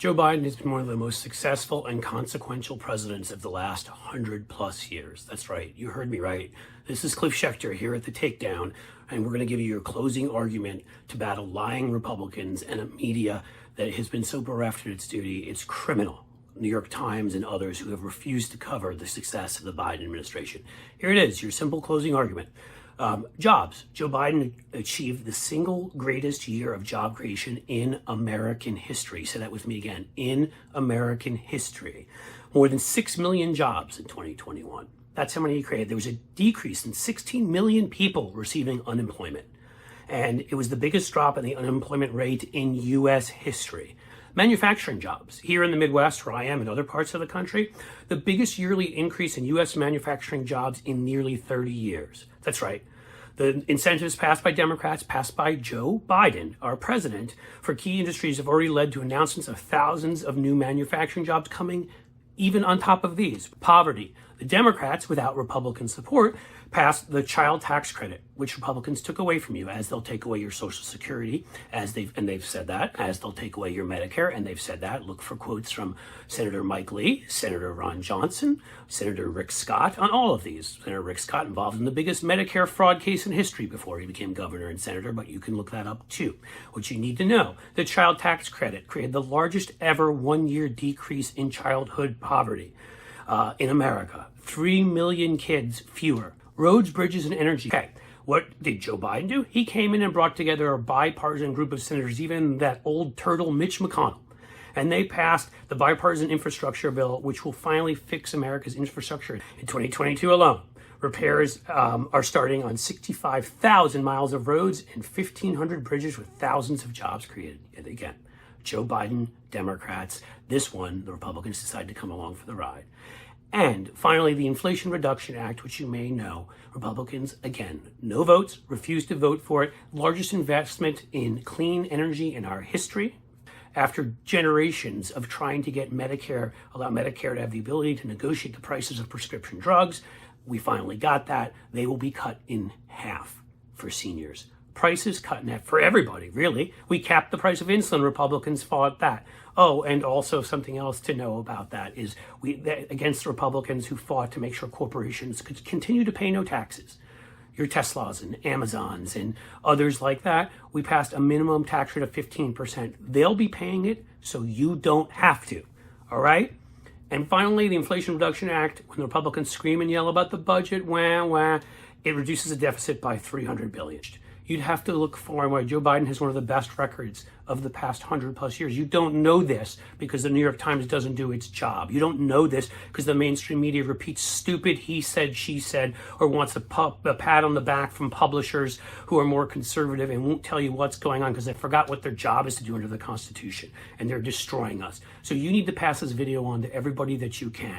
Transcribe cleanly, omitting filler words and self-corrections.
Joe Biden has been one of the most successful and consequential presidents of the last 100+ years. That's right. You heard me right. This is Cliff Schecter here at The Takedown, and we're going to give you your closing argument to battle lying Republicans and a media that has been so bereft of its duty. It's criminal. New York Times and others who have refused to cover the success of the Biden administration. Here it is, your simple closing argument. Jobs. Joe Biden achieved the single greatest year of job creation in American history. Say that with me again. In American history. More than 6 million jobs in 2021. That's how many he created. There was a decrease in 16 million people receiving unemployment. And it was the biggest drop in the unemployment rate in U.S. history. Manufacturing jobs. Here in the Midwest, where I am, and other parts of the country, the biggest yearly increase in U.S. manufacturing jobs in nearly 30 years. That's right. The incentives passed by Democrats, passed by Joe Biden, our president, for key industries have already led to announcements of thousands of new manufacturing jobs coming even on top of these. Poverty. The Democrats, without Republican support, passed the child tax credit, which Republicans took away from you, as they'll take away your Social Security, they've said that, as they'll take away your Medicare, and they've said that. Look for quotes from Senator Mike Lee, Senator Ron Johnson, Senator Rick Scott on all of these. Senator Rick Scott involved in the biggest Medicare fraud case in history before he became governor and senator, but you can look that up too. What you need to know, the child tax credit created the largest ever one-year decrease in childhood poverty in America. 3 million kids fewer. Roads, bridges, and energy. Okay, what did Joe Biden do? He came in and brought together a bipartisan group of senators, even that old turtle Mitch McConnell. And they passed the bipartisan infrastructure bill, which will finally fix America's infrastructure. In 2022 alone, repairs are starting on 65,000 miles of roads and 1,500 bridges with thousands of jobs created. And again, Joe Biden, Democrats, this one, the Republicans decided to come along for the ride. And finally, the Inflation Reduction Act, which you may know, Republicans, again, no votes, refused to vote for it. Largest investment in clean energy in our history. After generations of trying to get Medicare, allow Medicare to have the ability to negotiate the prices of prescription drugs, we finally got that. They will be cut in half for seniors. Prices cut in half for everybody, really. We capped the price of insulin. Republicans fought that. Oh, and also something else to know about that is against the Republicans who fought to make sure corporations could continue to pay no taxes. Your Teslas and Amazons and others like that, we passed a minimum tax rate of 15%. They'll be paying it, so you don't have to. All right? And finally, the Inflation Reduction Act, when the Republicans scream and yell about the budget, wah, wah, it reduces the deficit by $300 billion. You'd have to look for why Joe Biden has one of the best records of the past 100+ years. You don't know this because the New York Times doesn't do its job. You don't know this because the mainstream media repeats stupid he said, she said, or wants a pat on the back from publishers who are more conservative and won't tell you what's going on because they forgot what their job is to do under the Constitution, and they're destroying us. So you need to pass this video on to everybody that you can.